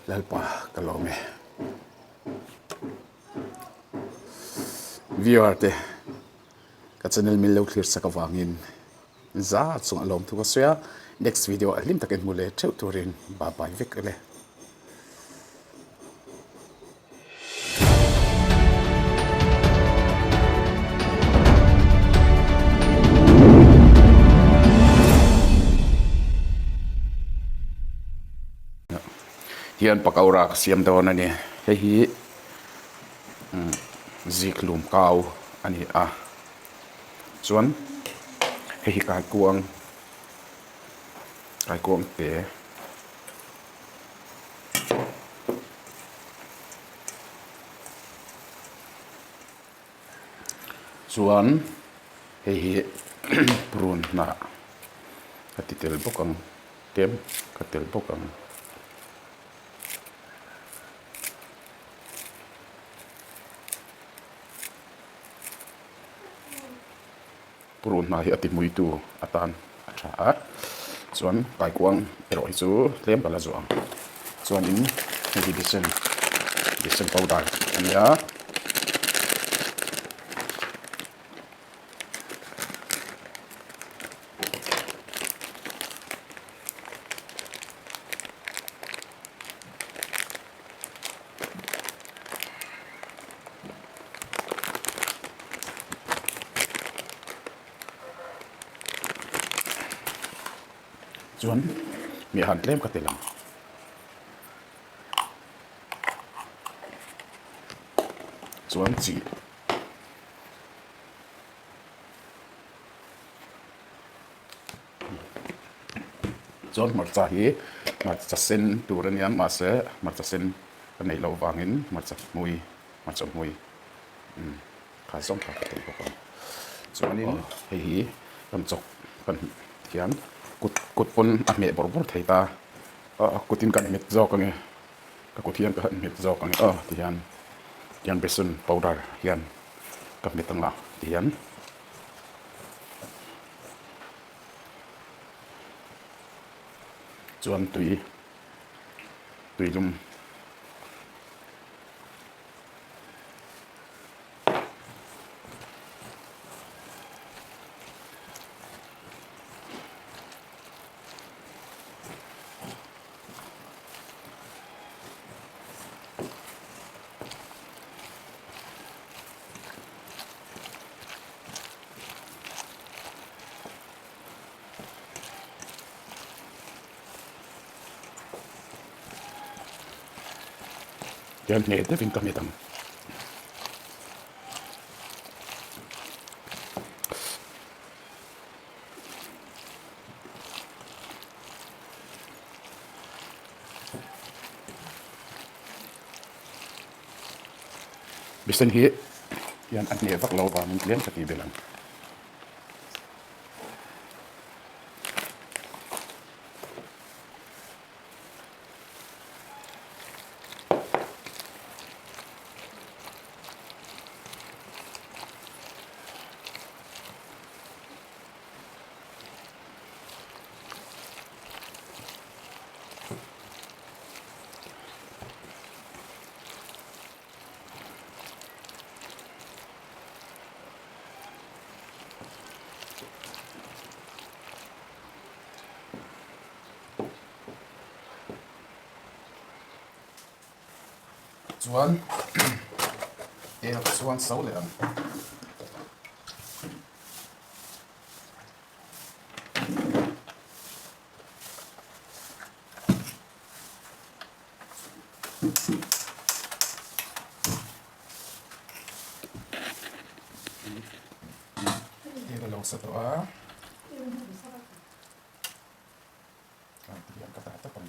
lalpa kalome viewer te ka channel min lo clear saka wangin za chung alom thu ka soya next video alim taken mule theu turin bye bye vek le hian pakaura siam dawn ani hei hi ziklum kau ani a chuan hei hi kai kuang te chuan hei hi prun na atitel bokang tem katel bokang purun na hi ati mui tu atan atha chuan kai kuang ero hi chu tlem kala zuang chuan in hi disen powder ania chuan mi han tlem ka telang chuan chi chuan marcha hi marcha sen turanian ma se marcha sen kanei lo wangin marcha mui kha som kha ka tel bokam chuan in hei hi kan chok kan hian kut pon a me bor theita kutin kan met zo kange ka kuthian ka met zo kange tian besun powder hian ka metanga tian chuan tuilum yan ne te fin kametang bisen hi yan an ne vak lo wa min tlem ka ti belang chuan chuan so le an lo sa to a tiyan ka ta pan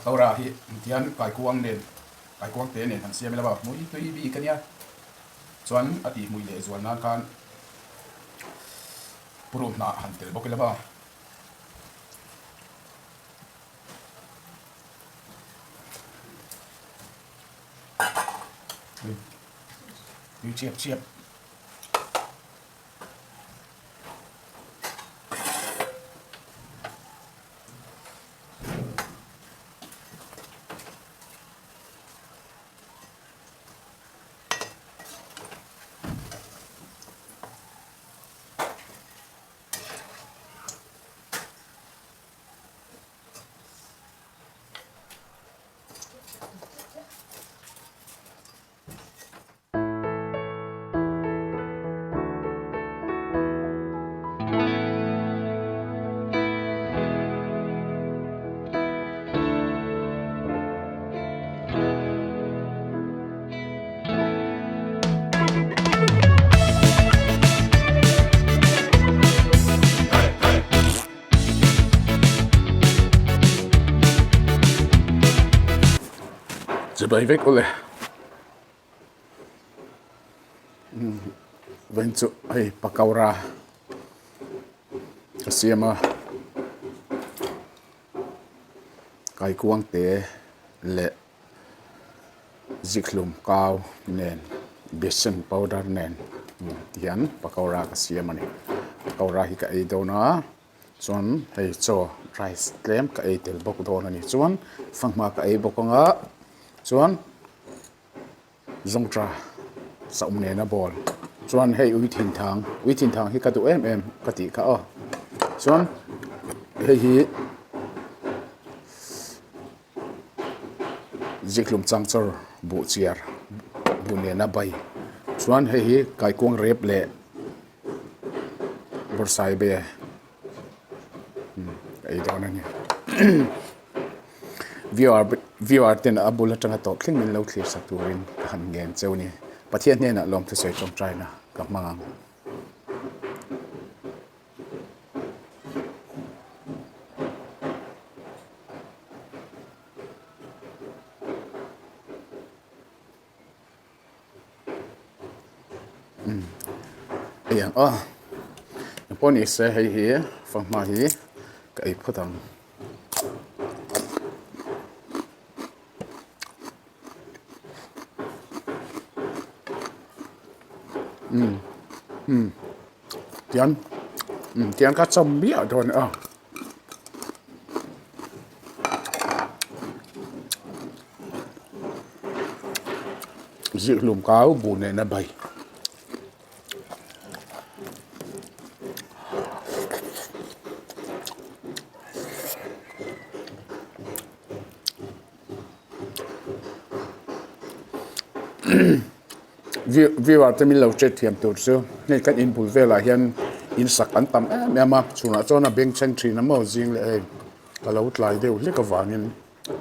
tàu ra hi tian kai kuang te nen han siam la ba mui tui bi kan ya chuan ati mui le zual nan kan puru na han tel bok la ba yu chiap chiap bay vek ole ven chu ai pakaura siama kai kuang te le ziklum kaw nen besan powder nen tian pakaura ka siama ni pakaura hi ka ei do na chuan hei cho rice tlem ka ei tel bok do na ni chuan fangma ka ei bokonga chuan zongtra saum ne na bol chuan hei ui thin thang hi ka tu em ka ti ka chuan hei hi ziklum changchor bu chiar bu ne na bai chuan hei hi kai kuang rep le borsai be ei do na ni viewer ten abula tanga to thlin min lo thlir sak turin han ngen cheu ni pathian hne na lom thu soi tom try na ka mangang ayan poni se hei hi fangma hi ka ei photang tian ka chom bia don ziklum kaw bu ne na bai viewer te min lo chet thiam tur chu nei kan in bul vela hian in sak an tam em chuna chona beng chen thin na mo jing le ka lo tlai deuh le ka wangin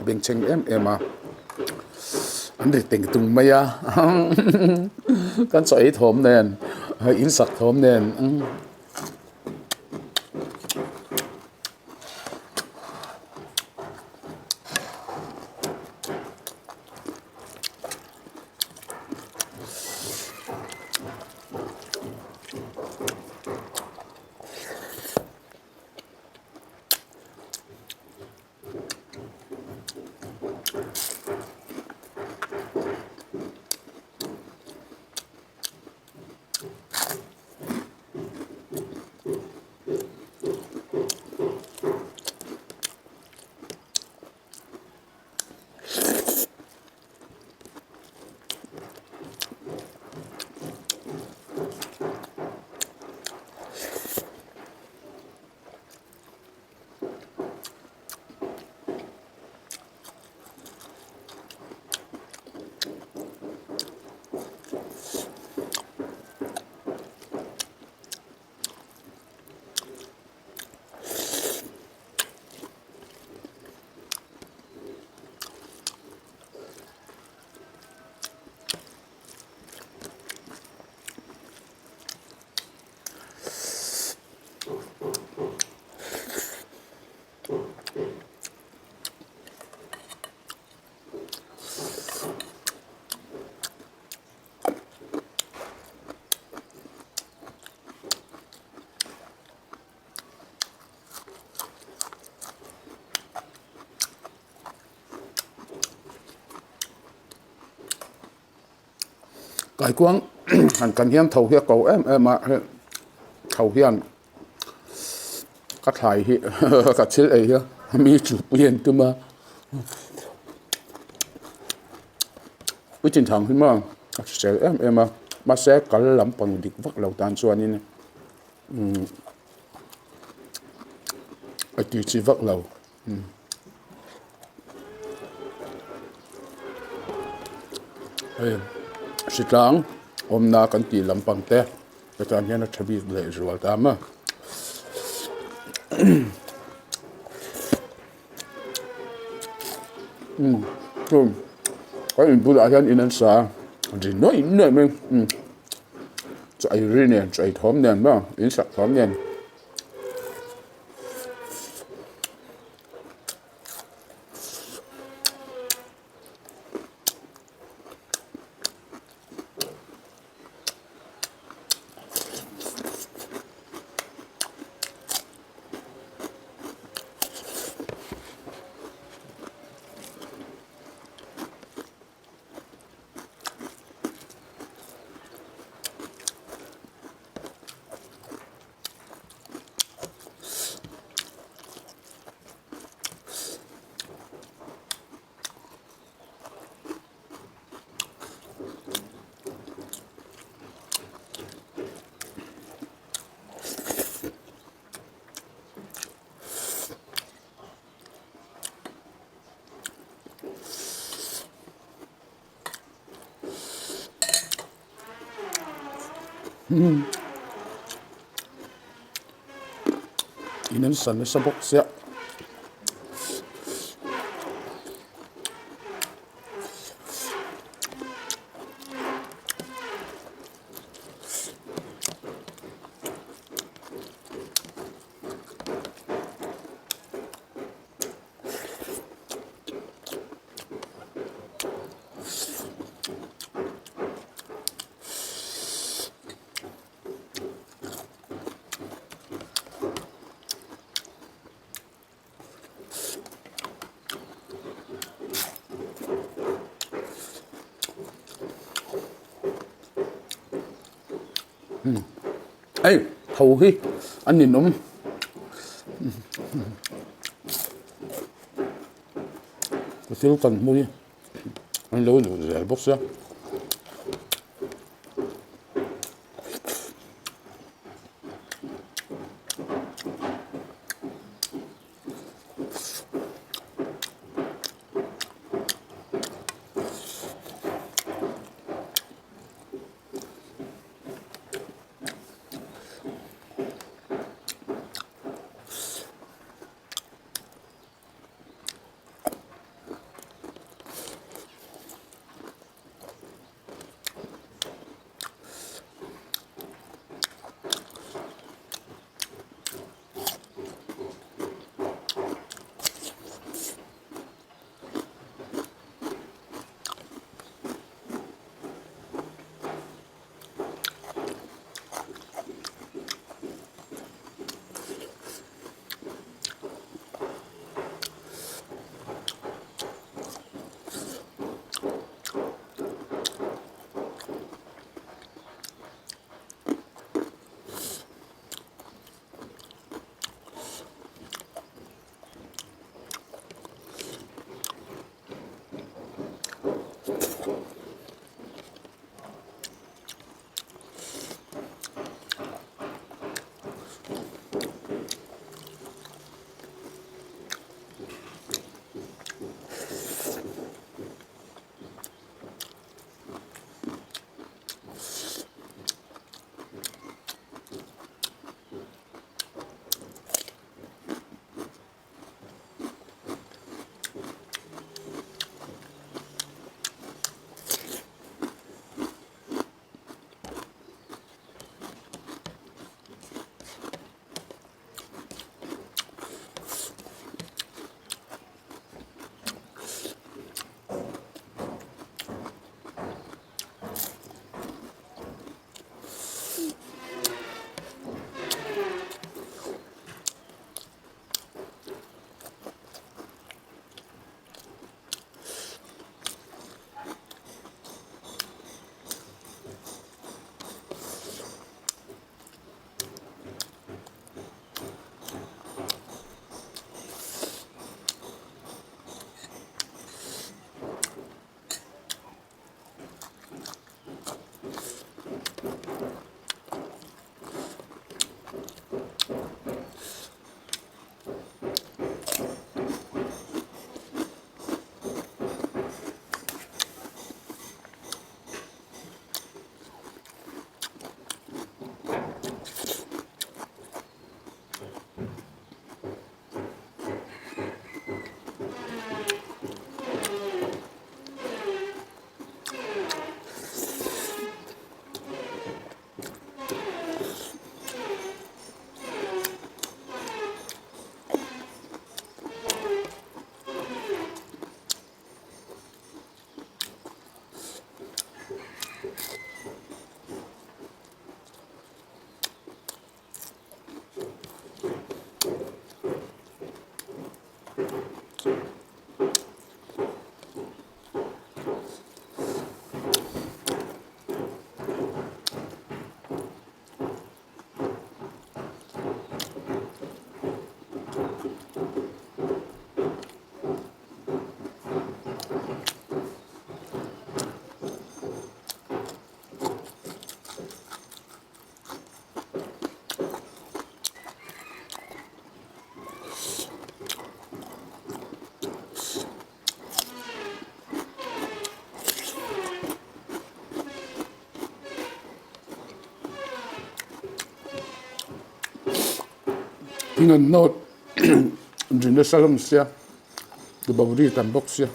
beng chen em an ri teng tung maya kan so ei thom nen in sak thom nen cái quang hẳn cần hiền thầu hiệp cầu em mà thầu hiền cắt thải hi cắt chết ấy mi chụp hiền tu mà với trình thằng mà sẽ em mà sẽ cả lắm bằng đi vắt lâu tan xuân này ở tiêu chí vắt lâu sĩ trang hôm na cần tì làm bằng té cái trang này nó chỉ bị lệ rồi ta mà 좀 cái bữa đã hiện in sa gì nói in này mình chạy riêng này chạy thóm này mà in sạch thóm này Inan san sa bok siya ấy thầu hi anh nhìn nó cái thiếu cần mua đi anh lối được rẻ bốc ra Tingnan note. Jerusalem siya. The favoritan box siya.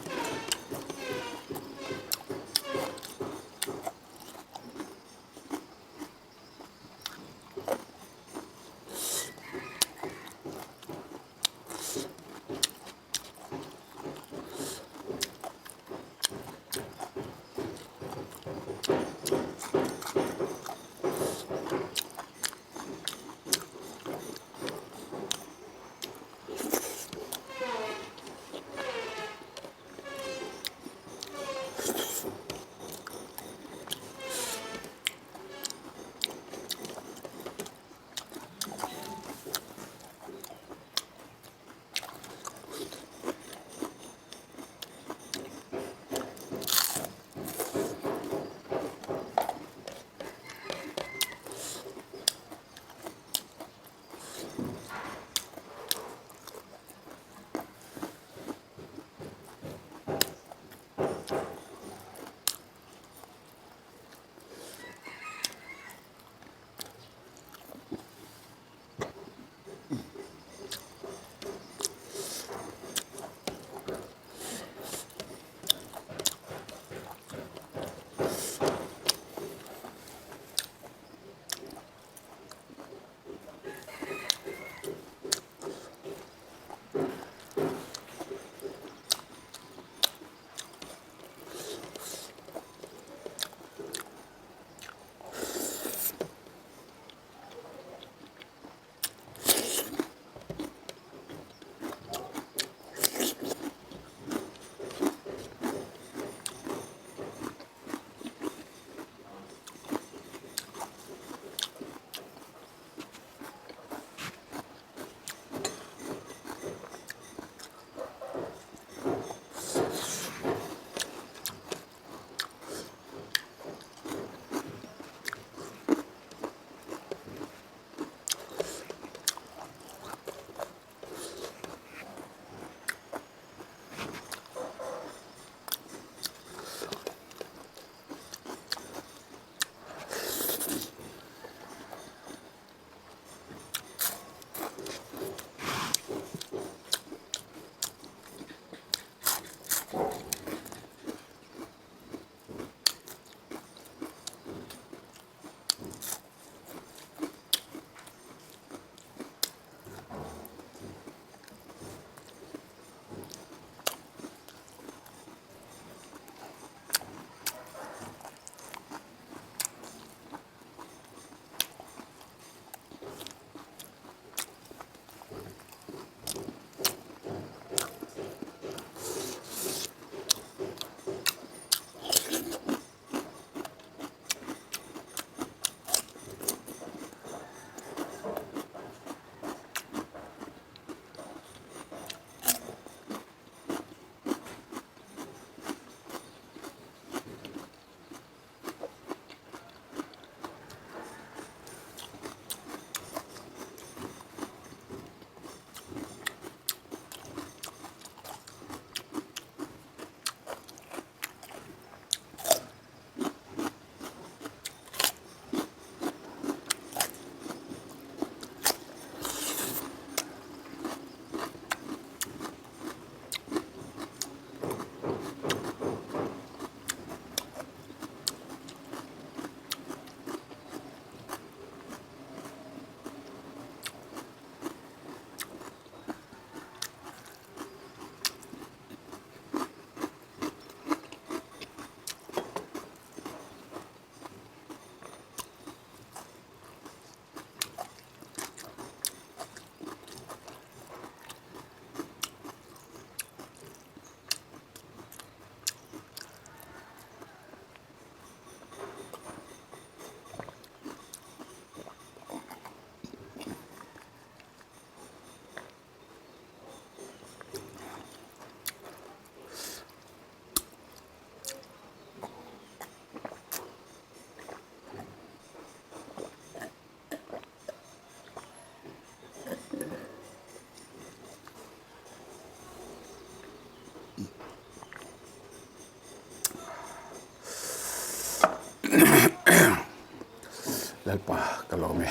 Lalpa kalau me.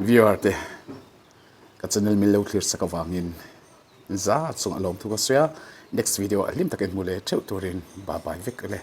viewer te ka channel mi lo clear saka wangin za chung alom thu ka soya next video alim takin mule theu turin bye bye vek le